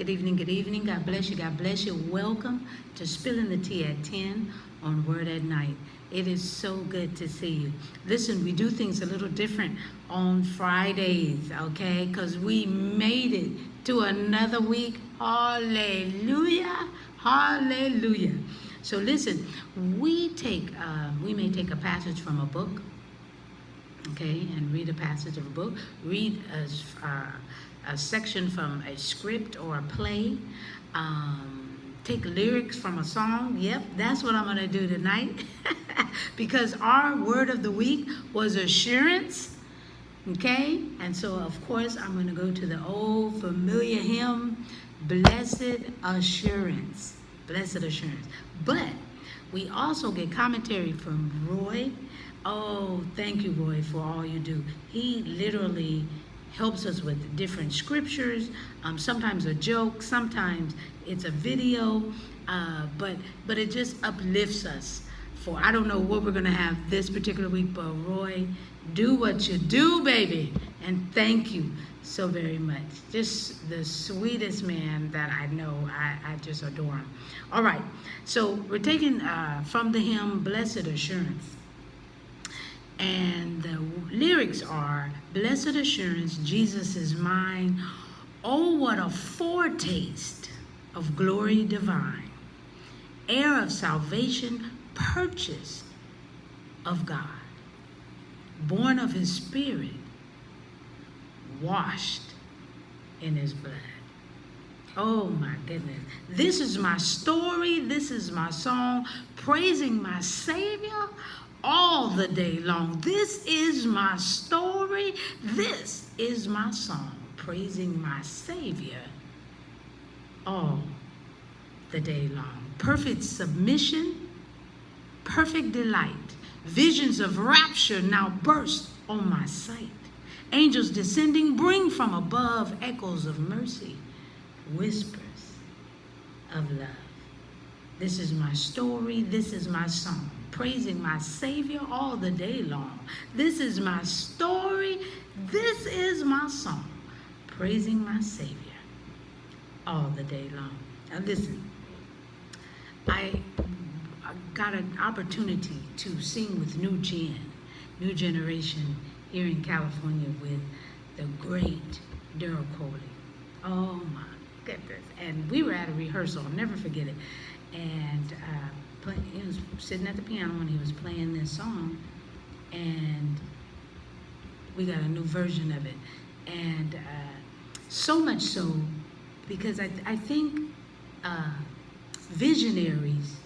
Good evening, good evening. God bless you, God bless you. Welcome to Spilling the Tea at 10 on Word at Night. It is so good to see you. Listen, we do things a little different on Fridays, okay? Because we made it to another week. Hallelujah, hallelujah. So listen, we may take a passage from a book, okay, and read a passage of a book, read a section from a script or a play, take lyrics from a song. Yep, that's what I'm going to do tonight because our word of the week was assurance, okay? And so, of course, I'm going to go to the old familiar hymn, Blessed Assurance, Blessed Assurance. But we also get commentary from Roy. Oh, thank you, Roy, for all you do. He literally helps us with different scriptures, sometimes a joke, sometimes it's a video, but it just uplifts us. For I don't know what we're going to have this particular week, but Roy, do what you do, baby, and thank you so very much. Just the sweetest man that I know. I just adore him. All right, so we're taking from the hymn Blessed Assurance. And the lyrics are, Blessed assurance, Jesus is mine. Oh, what a foretaste of glory divine. Heir of salvation, purchased of God. Born of his spirit, washed in his blood. Oh my goodness. This is my story. This is my song, praising my Savior all the day long. This is my story. This is my song, praising my Savior all the day long. Perfect submission, perfect delight. Visions of rapture now burst on my sight. Angels descending bring from above echoes of mercy, whispers of love. This is my story. This is my song, praising my Savior all the day long. This is my story. This is my song, praising my Savior all the day long. Now listen, I got an opportunity to sing with New Generation here in California with the great Daryl Coley. Oh my goodness. And we were at a rehearsal, I'll never forget it. And he was sitting at the piano when he was playing this song, and we got a new version of it. And so much so, because I think visionaries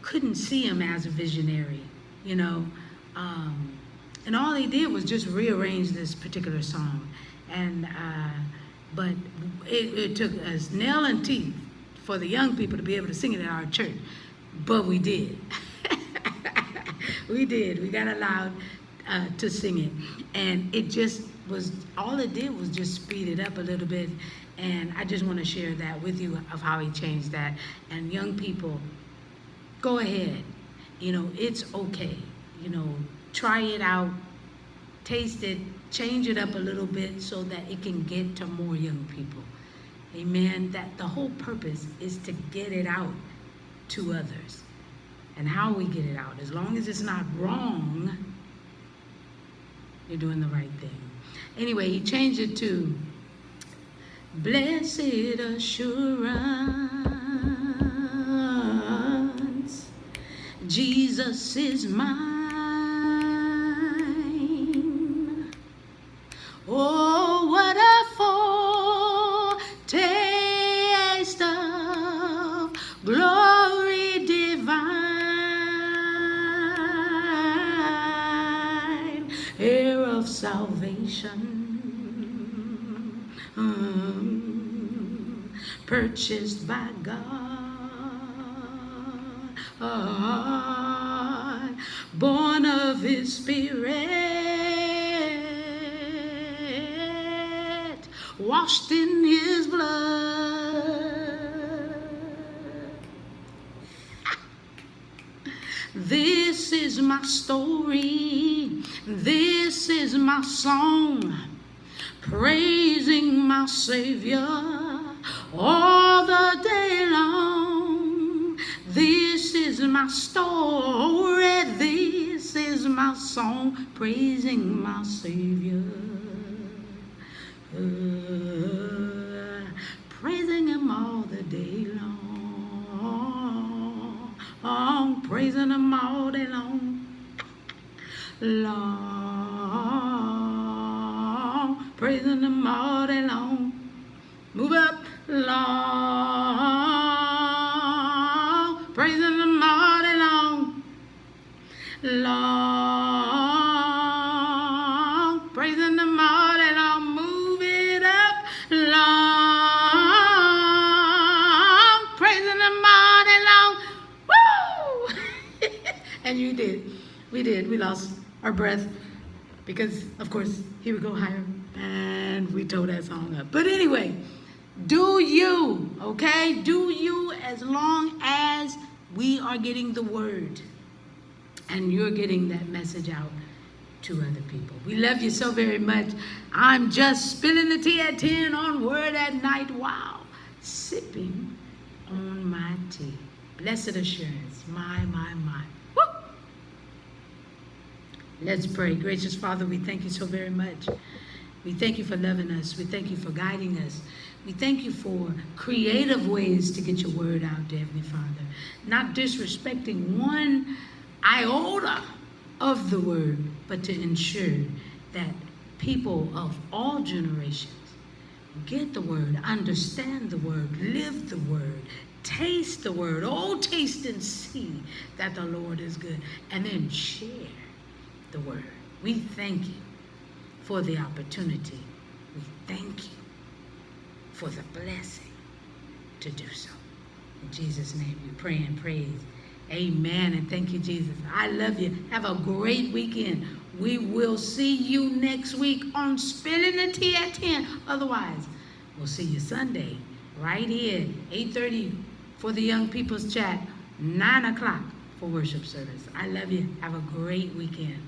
couldn't see him as a visionary, you know. And all they did was just rearrange this particular song. And but it took us nail and teeth for the young people to be able to sing it at our church. But we did. We did. We got allowed to sing it. And it just was, all it did was just speed it up a little bit. And I just want to share that with you of how he changed that. And young people, go ahead. You know, it's okay. You know, try it out, taste it, change it up a little bit so that it can get to more young people. Amen. That the whole purpose is to get it out to others. And how we get it out, as long as it's not wrong, you're doing the right thing. Anyway, he changed it to Blessed assurance, Jesus is mine. Oh, what a foretaste of glory divine, heir of salvation, purchased by God, born of his spirit, washed in his blood. This is my story. This is my song, praising my Savior all the day long. This is my story, this is my song, praising my Savior. Praising him all the day long, praising him all day long, long, praising him all day long. Move up, long, praising him all day long, long, praising him all day long. Move it up, long, praising him all day long. Woo! And you did. We did. We lost our breath because, of course, here we go higher. And we tore that song up. But anyway, do you, okay? Do you, as long as we are getting the word and you're getting that message out to other people. We love you so very much. I'm just spilling the tea at 10 on Word at Night while sipping on my tea. Blessed assurance. My. Woo! Let's pray. Gracious Father, we thank you so very much. We thank you for loving us. We thank you for guiding us. We thank you for creative ways to get your word out, dear Heavenly Father. Not disrespecting one iota of the word, but to ensure that people of all generations get the word, understand the word, live the word, taste the word. Oh, taste and see that the Lord is good. And then share the word. We thank you for the opportunity. We thank you for the blessing to do so. In Jesus' name we pray and praise. Amen. And thank you, Jesus. I love you. Have a great weekend. We will see you next week on Spilling the Tea at 10. Otherwise, we'll see you Sunday right here, 8:30 for the Young People's Chat, 9 o'clock for worship service. I love you. Have a great weekend.